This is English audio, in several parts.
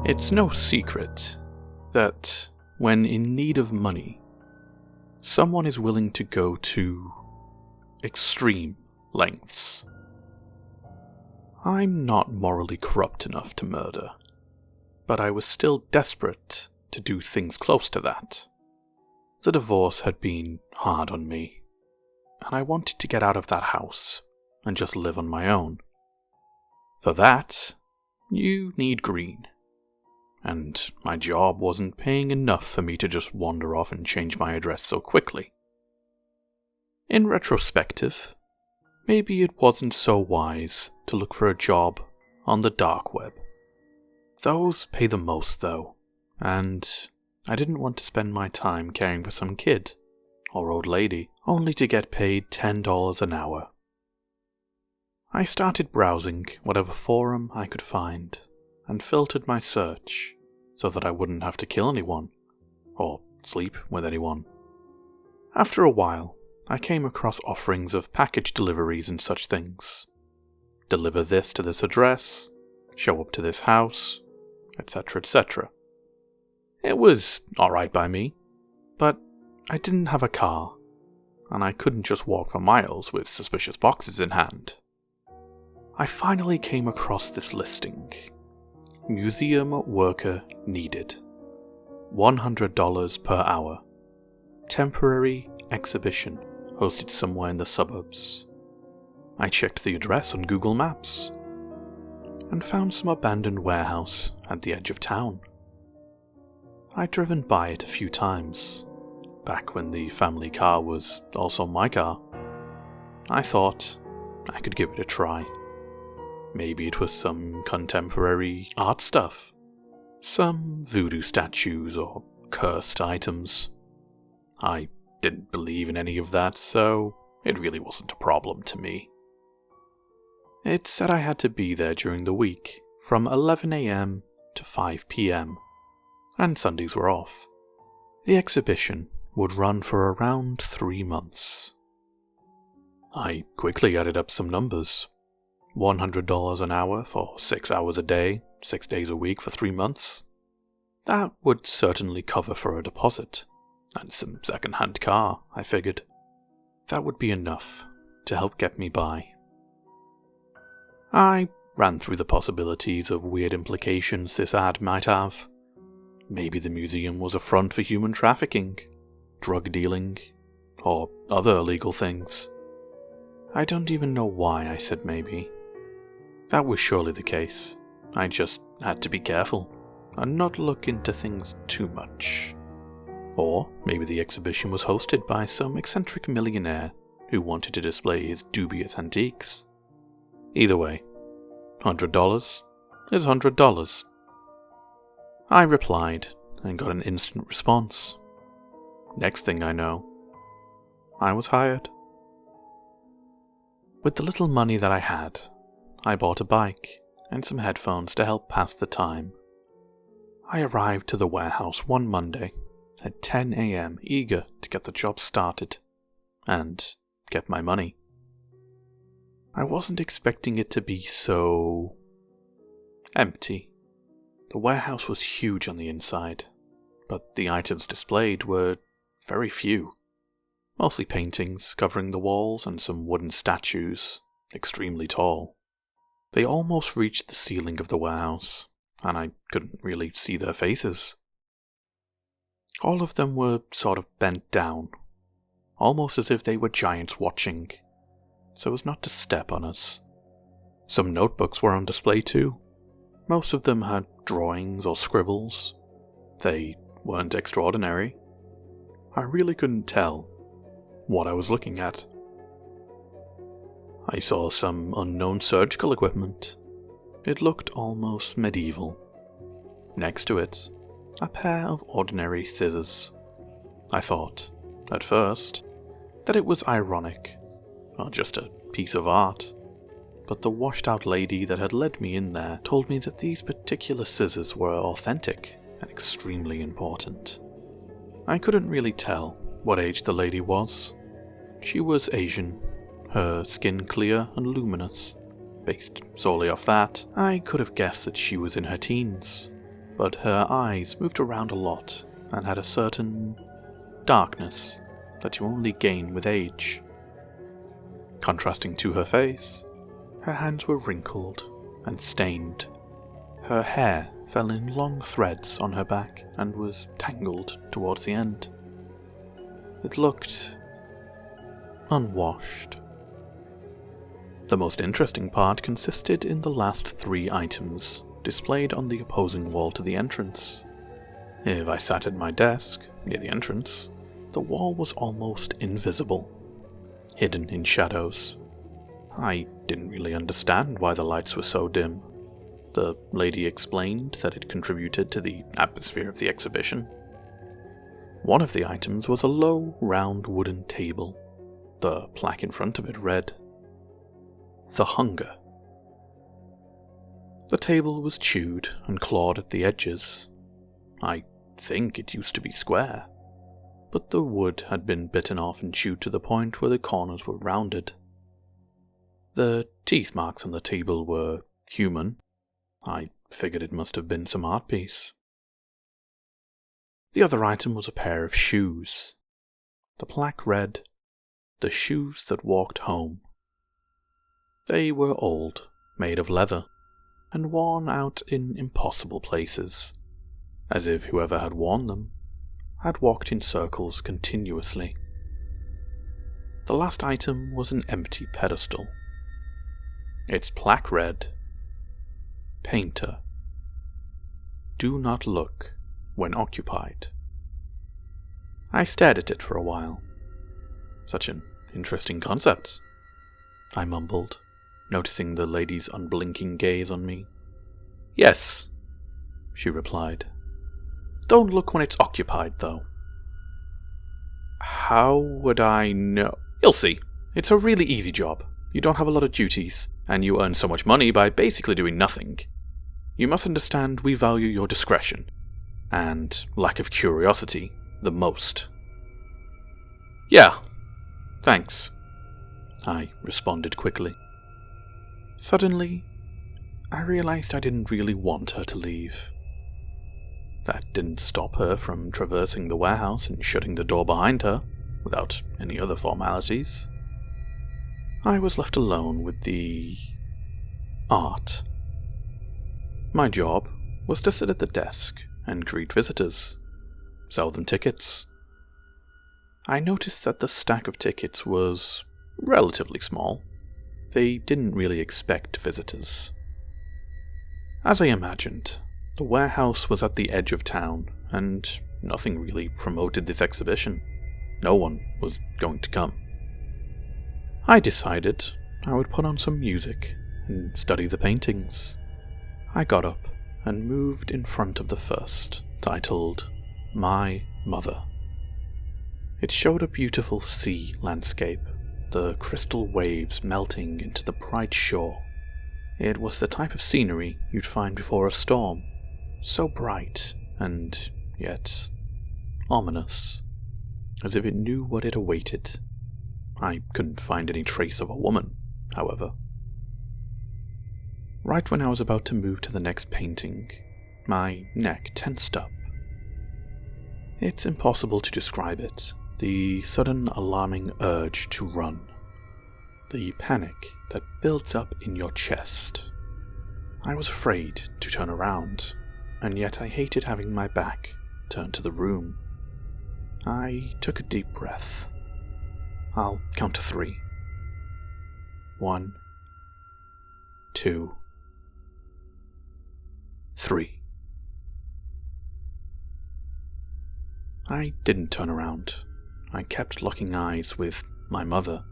It's no secret that when in need of money, someone is willing to go to extreme lengths. I'm not morally corrupt enough to murder, but I was still desperate to do things close to that. The divorce had been hard on me, and I wanted to get out of that house and just live on my own. For that, you need green. And my job wasn't paying enough for me to just wander off and change my address so quickly. In retrospective, maybe it wasn't so wise to look for a job on the dark web. Those pay the most though, and I didn't want to spend my time caring for some kid or old lady only to get paid $10 an hour. I started browsing whatever forum I could find and filtered my search so that I wouldn't have to kill anyone or sleep with anyone. After a while, I came across offerings of package deliveries and such things. Deliver this to this address, show up to this house, etc., etc. It was alright by me, but I didn't have a car, and I couldn't just walk for miles with suspicious boxes in hand. I finally came across this listing. Museum worker needed. $100 per hour. Temporary exhibition hosted somewhere in the suburbs. I checked the address on Google Maps and found some abandoned warehouse at the edge of town. I'd driven by it a few times, back when the family car was also my car. I thought I could give it a try. Maybe it was some contemporary art stuff. Some voodoo statues or cursed items. I didn't believe in any of that, so it really wasn't a problem to me. It said I had to be there during the week, from 11 AM to 5 PM, and Sundays were off. The exhibition would run for around 3 months. I quickly added up some numbers. $100 an hour for 6 hours a day, 6 days a week for 3 months. That would certainly cover for a deposit, and some second-hand car, I figured. That would be enough to help get me by. I ran through the possibilities of weird implications this ad might have. Maybe the museum was a front for human trafficking, drug dealing, or other illegal things. I don't even know why I said maybe. That was surely the case. I just had to be careful and not look into things too much. Or maybe the exhibition was hosted by some eccentric millionaire who wanted to display his dubious antiques. Either way, $100 is $100. I replied and got an instant response. Next thing I know, I was hired. With the little money that I had, I bought a bike and some headphones to help pass the time. I arrived to the warehouse one Monday at 10 AM, eager to get the job started and get my money. I wasn't expecting it to be so empty. The warehouse was huge on the inside, but the items displayed were very few. Mostly paintings covering the walls and some wooden statues, extremely tall. They almost reached the ceiling of the warehouse, and I couldn't really see their faces. All of them were sort of bent down, almost as if they were giants watching, so as not to step on us. Some notebooks were on display too. Most of them had drawings or scribbles. They weren't extraordinary. I really couldn't tell what I was looking at. I saw some unknown surgical equipment. It looked almost medieval. Next to it, a pair of ordinary scissors. I thought, at first, that it was ironic, or just a piece of art, but the washed-out lady that had led me in there told me that these particular scissors were authentic and extremely important. I couldn't really tell what age the lady was. She was Asian, her skin clear and luminous. Based solely off that, I could have guessed that she was in her teens. but her eyes moved around a lot and had a certain darkness that you only gain with age. Contrasting to her face, her hands were wrinkled and stained. Her hair fell in long threads on her back and was tangled towards the end. It looked unwashed. The most interesting part consisted in the last 3 items displayed on the opposing wall to the entrance. If I sat at my desk near the entrance, the wall was almost invisible, hidden in shadows. I didn't really understand why the lights were so dim. The lady explained that it contributed to the atmosphere of the exhibition. One of the items was a low, round wooden table. The plaque in front of it read, "The Hunger." The table was chewed and clawed at the edges. I think it used to be square, but the wood had been bitten off and chewed to the point where the corners were rounded. The teeth marks on the table were human. I figured it must have been some art piece. The other item was a pair of shoes. The plaque read, "The Shoes That Walked Home." They were old, made of leather, and worn out in impossible places, as if whoever had worn them had walked in circles continuously. The last item was an empty pedestal. Its plaque read, "Painter. Do not look when occupied." I stared at it for a while. Such an interesting concept, I mumbled, noticing the lady's unblinking gaze on me. "Yes," she replied. "Don't look when it's occupied, though." "How would I know?" "You'll see. It's a really easy job. You don't have a lot of duties, and you earn so much money by basically doing nothing. You must understand we value your discretion, and lack of curiosity, the most." "Yeah, thanks," I responded quickly. Suddenly, I realized I didn't really want her to leave. That didn't stop her from traversing the warehouse and shutting the door behind her, without any other formalities. I was left alone with the art. My job was to sit at the desk and greet visitors, sell them tickets. I noticed that the stack of tickets was relatively small. They didn't really expect visitors. As I imagined, the warehouse was at the edge of town, and nothing really promoted this exhibition. No one was going to come. I decided I would put on some music and study the paintings. I got up and moved in front of the first, titled My Mother. It showed a beautiful sea landscape, the crystal waves melting into the bright shore. It was the type of scenery you'd find before a storm, so bright and yet ominous, as if it knew what it awaited. I couldn't find any trace of a woman, however. Right when I was about to move to the next painting, my neck tensed up. It's impossible to describe it, the sudden alarming urge to run. The panic that builds up in your chest. I was afraid to turn around, and yet I hated having my back turned to the room. I took a deep breath. I'll count to 3. 1, 2, 3. I didn't turn around. I kept locking eyes with my mother,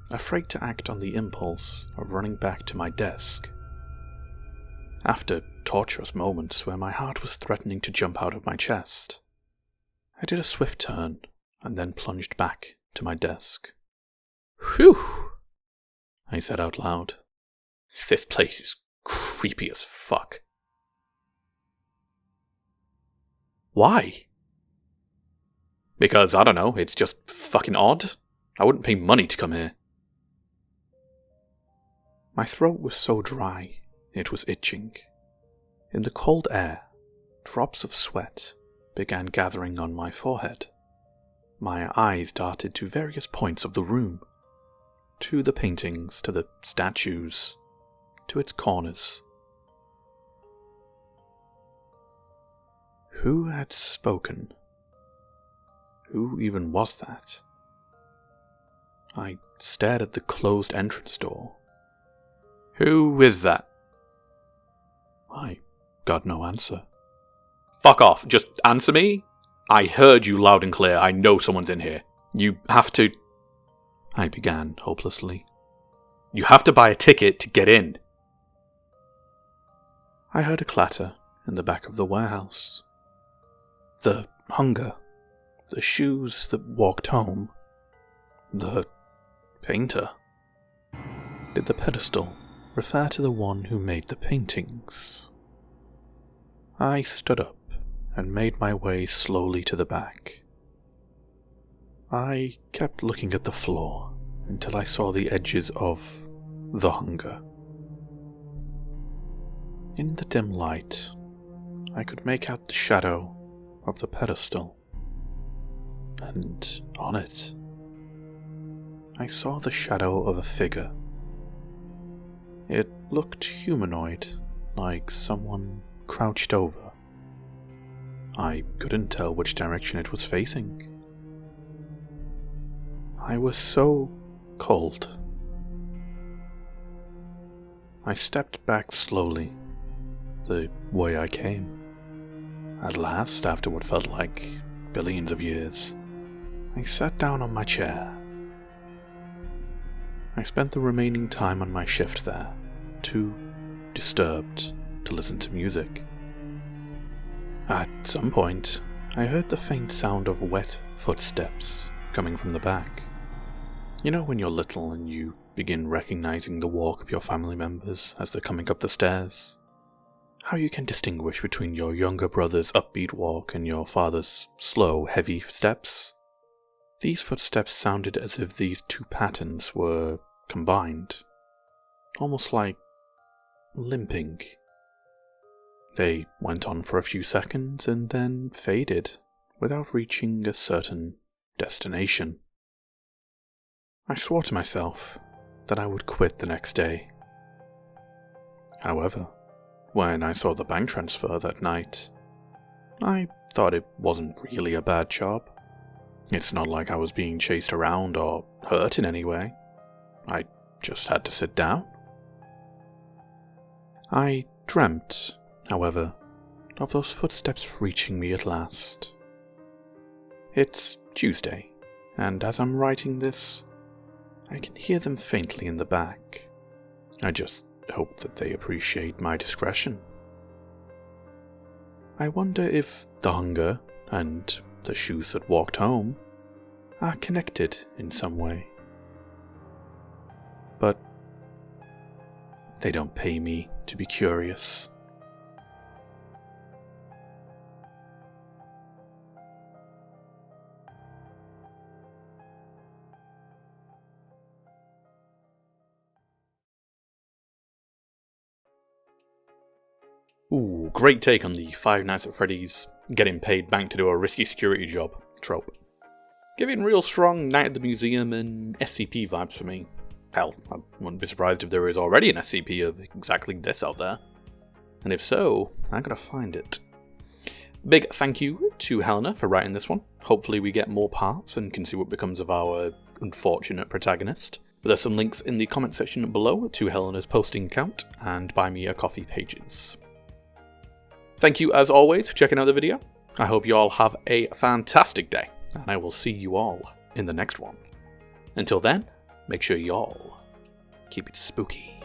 afraid to act on the impulse of running back to my desk. After torturous moments where my heart was threatening to jump out of my chest, I did a swift turn and then plunged back to my desk. "Whew," I said out loud. "This place is creepy as fuck." "Why?" "Because, I don't know, it's just fucking odd. I wouldn't pay money to come here." My throat was so dry, it was itching. In the cold air, drops of sweat began gathering on my forehead. My eyes darted to various points of the room, to the paintings, to the statues, to its corners. Who had spoken? Who even was that? I stared at the closed entrance door. Who is that? I got no answer. Fuck off, just answer me. I heard you loud and clear. I know someone's in here. You have to... I began hopelessly. You have to buy a ticket to get in. I heard a clatter in the back of the warehouse. The hunger. The shoes that walked home. The painter. Did the pedestal refer to the one who made the paintings? I stood up and made my way slowly to the back. I kept looking at the floor until I saw the edges of the hunger. In the dim light, I could make out the shadow of the pedestal, and on it, I saw the shadow of a figure. It looked humanoid, like someone crouched over. I couldn't tell which direction it was facing. I was so cold. I stepped back slowly, the way I came. At last, after what felt like billions of years, I sat down on my chair. I spent the remaining time on my shift there, too disturbed to listen to music. At some point, I heard the faint sound of wet footsteps coming from the back. You know when you're little and you begin recognizing the walk of your family members as they're coming up the stairs? How you can distinguish between your younger brother's upbeat walk and your father's slow, heavy steps? These footsteps sounded as if these two patterns were combined, almost like limping. They went on for a few seconds and then faded without reaching a certain destination. I swore to myself that I would quit the next day. However, when I saw the bank transfer that night, I thought it wasn't really a bad job. It's not like I was being chased around or hurt in any way. I just had to sit down. I dreamt, however, of those footsteps reaching me at last. It's Tuesday, and as I'm writing this, I can hear them faintly in the back. I just hope that they appreciate my discretion. I wonder if the hunger and the shoes that walked home are connected in some way. But they don't pay me to be curious. Ooh, great take on the Five Nights at Freddy's getting paid bank to do a risky security job trope. Giving real strong Night at the Museum and SCP vibes for me. Hell, I wouldn't be surprised if there is already an SCP of exactly this out there. And if so, I gotta find it. Big thank you to Helena for writing this one. Hopefully we get more parts and can see what becomes of our unfortunate protagonist. But there's some links in the comment section below to Helena's posting account and Buy Me a Coffee pages. Thank you as always for checking out the video. I hope you all have a fantastic day, and I will see you all in the next one. Until then, make sure you all keep it spooky.